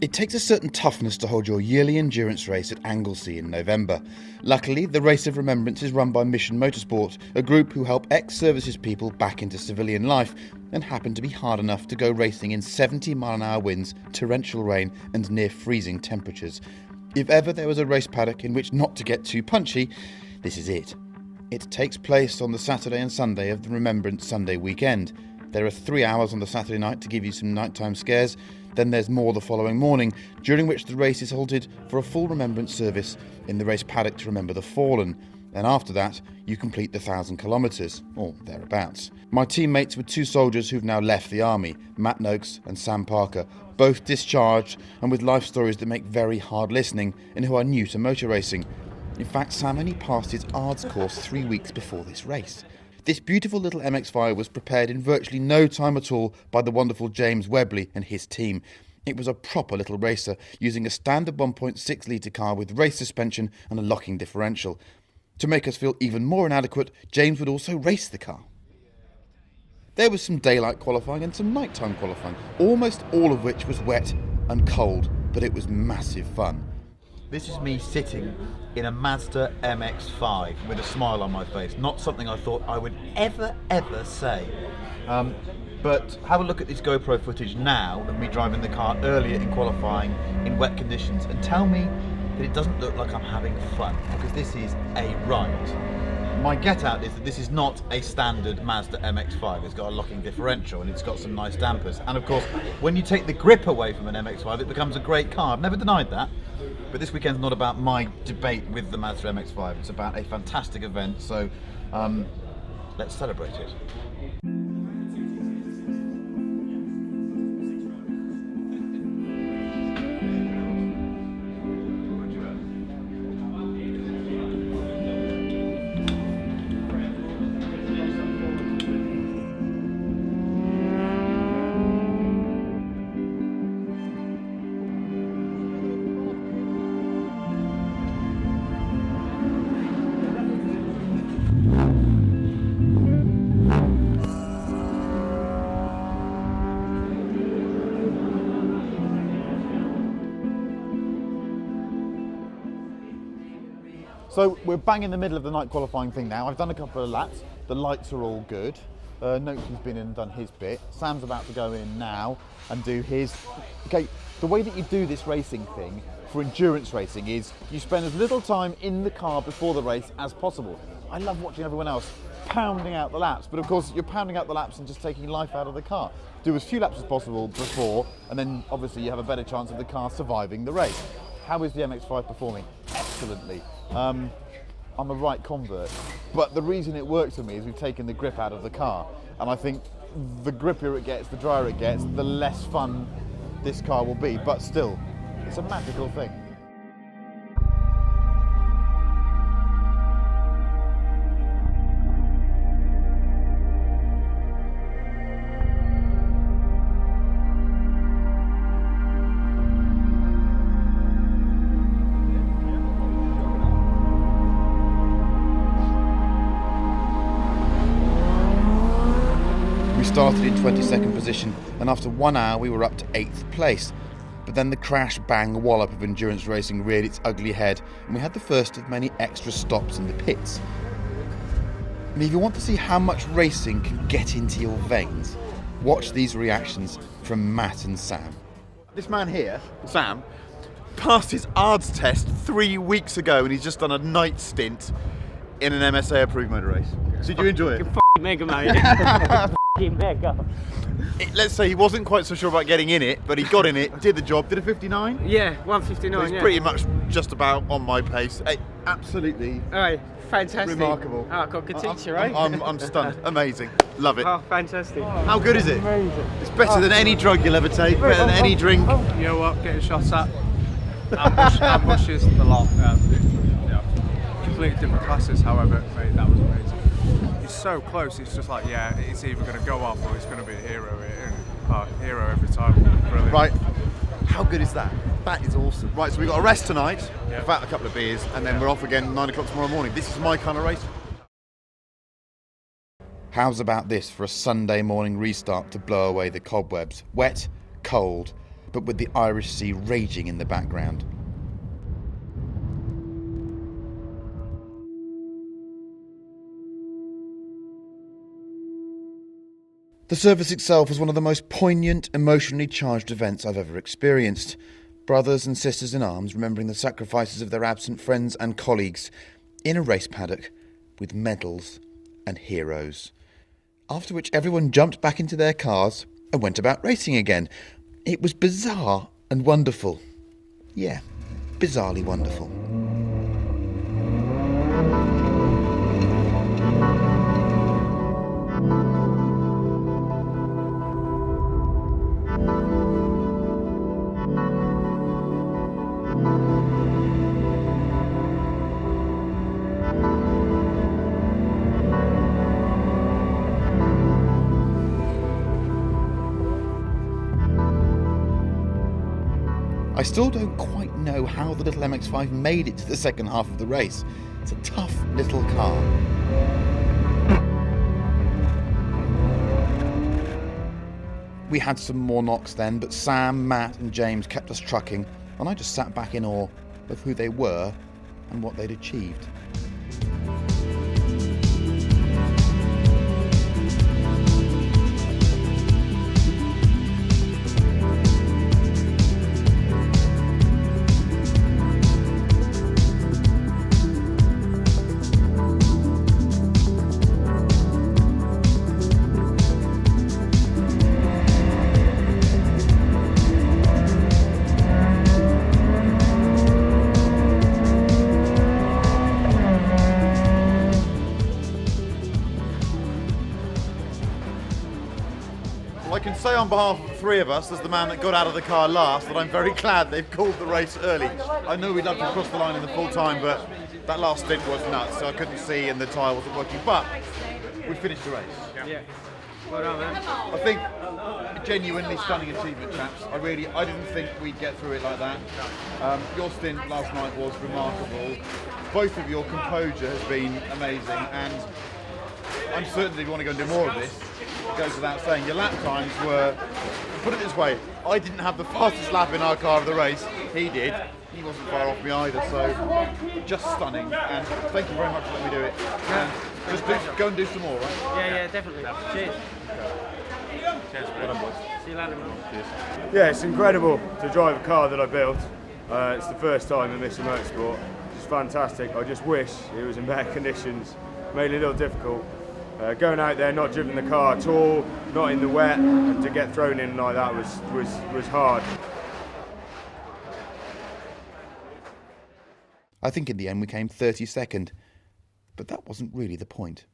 It takes a certain toughness to hold your yearly endurance race at Anglesey in November. Luckily, the Race of Remembrance is run by Mission Motorsport, a group who help ex-services people back into civilian life, and happen to be hard enough to go racing in 70-mile-an-hour winds, torrential rain and near freezing temperatures. If ever there was a race paddock in which not to get too punchy, this is it. It takes place on the Saturday and Sunday of the Remembrance Sunday weekend. There are 3 hours on the Saturday night to give you some nighttime scares. Then there's more the following morning, during which the race is halted for a full remembrance service in the race paddock to remember the fallen. Then after that, you complete the 1,000 kilometres, or thereabouts. My teammates were 2 soldiers who've now left the army, Matt Noakes and Sam Parker, both discharged and with life stories that make very hard listening and who are new to motor racing. In fact, Sam only passed his ARDS course 3 weeks before this race. This beautiful little MX-5 was prepared in virtually no time at all by the wonderful James Webley and his team. It was a proper little racer, using a standard 1.6 litre car with race suspension and a locking differential. To make us feel even more inadequate, James would also race the car. There was some daylight qualifying and some nighttime qualifying, almost all of which was wet and cold, but it was massive fun. This is me sitting in a Mazda MX-5 with a smile on my face. Not something I thought I would ever say. But have a look at this GoPro footage now of me driving the car earlier in qualifying in wet conditions and tell me that it doesn't look like I'm having fun, because this is a ride. My get out is that this is not a standard Mazda MX-5. It's got a locking differential and it's got some nice dampers. And of course, when you take the grip away from an MX-5, it becomes a great car. I've never denied that. But this weekend's not about my debate with the Mazda MX-5. It's about a fantastic event, so let's celebrate it. So we're bang in the middle of the night qualifying thing now. I've done a couple of laps. The lights are all good. Noakes has been in and done his bit. Sam's about to go in now and do his. Okay, the way that you do this racing thing for endurance racing is you spend as little time in the car before the race as possible. I love watching everyone else pounding out the laps, but of course you're pounding out the laps and just taking life out of the car. Do as few laps as possible before, and then obviously you have a better chance of the car surviving the race. How is the MX-5 performing? Excellently. I'm a right convert, but the reason it works for me is we've taken the grip out of the car, and I think the grippier it gets, the drier it gets, the less fun this car will be, but still, it's a magical thing. Started in 22nd position, and after 1 hour we were up to 8th place. But then the crash bang wallop of endurance racing reared its ugly head, and we had the first of many extra stops in the pits. And if you want to see how much racing can get into your veins, watch these reactions from Matt and Sam. This man here, Sam, passed his ARDS test 3 weeks ago, and he's just done a night stint in an MSA approved motor race. So did you enjoy it? Mega, mate. Mega. Let's say he wasn't quite so sure about getting in it, but he got in it, did the job, did a 59? Yeah, 159, It's pretty much just about on my pace. Hey, absolutely. All right, fantastic. Remarkable. Oh, I've got a good teacher, right? I'm stunned. Amazing. Love it. Oh, fantastic. How good is it? Amazing. It's better than any drug you'll ever take, better than any drink. You know what, getting shot at, ambushes, the lot. Yeah. Completely different classes, however, mate, that was amazing. He's so close, it's just like, yeah, it's either going to go off or it's going to be a hero here. Hero every time. Brilliant. Right. How good is that? That is awesome. Right, so we've got a rest tonight, Yeah. about a couple of beers, and then we're off again 9 o'clock tomorrow morning. This is my kind of race. How's about this for a Sunday morning restart to blow away the cobwebs? Wet, cold, but with the Irish Sea raging in the background. The service itself was one of the most poignant, emotionally charged events I've ever experienced. Brothers and sisters in arms remembering the sacrifices of their absent friends and colleagues in a race paddock with medals and heroes. After which everyone jumped back into their cars and went about racing again. It was bizarre and wonderful. Yeah, bizarrely wonderful. I still don't quite know how the little MX-5 made it to the second half of the race. It's a tough little car. We had some more knocks then, but Sam, Matt and James kept us trucking, and I just sat back in awe of who they were and what they'd achieved. I can say on behalf of the three of us, as the man that got out of the car last, that I'm very glad they've called the race early. I know we'd love to cross the line in the full time, but that last stint was nuts, so I couldn't see and the tyre wasn't working. But we finished the race. Yeah. Well done, man. I think a genuinely stunning achievement, chaps. I didn't think we'd get through it like that. Your stint last night was remarkable. Both of your composure has been amazing, and I'm certain that if you want to go and do more of this, it goes without saying. Your lap times were, put it this way, I didn't have the fastest lap in our car of the race. He did. He wasn't far off me either, so just stunning. And thank you very much for letting me do it. And just go and do some more, right? Yeah, definitely. Cheers. Well done, boys. See you later, man. Cheers. Yeah, it's incredible to drive a car that I built. It's the first time in Mr. Motorsport. It's fantastic. I just wish it was in better conditions. Made it a little difficult. Going out there, not driven the car at all, not in the wet, and to get thrown in like that was hard. I think in the end we came 32nd, but that wasn't really the point.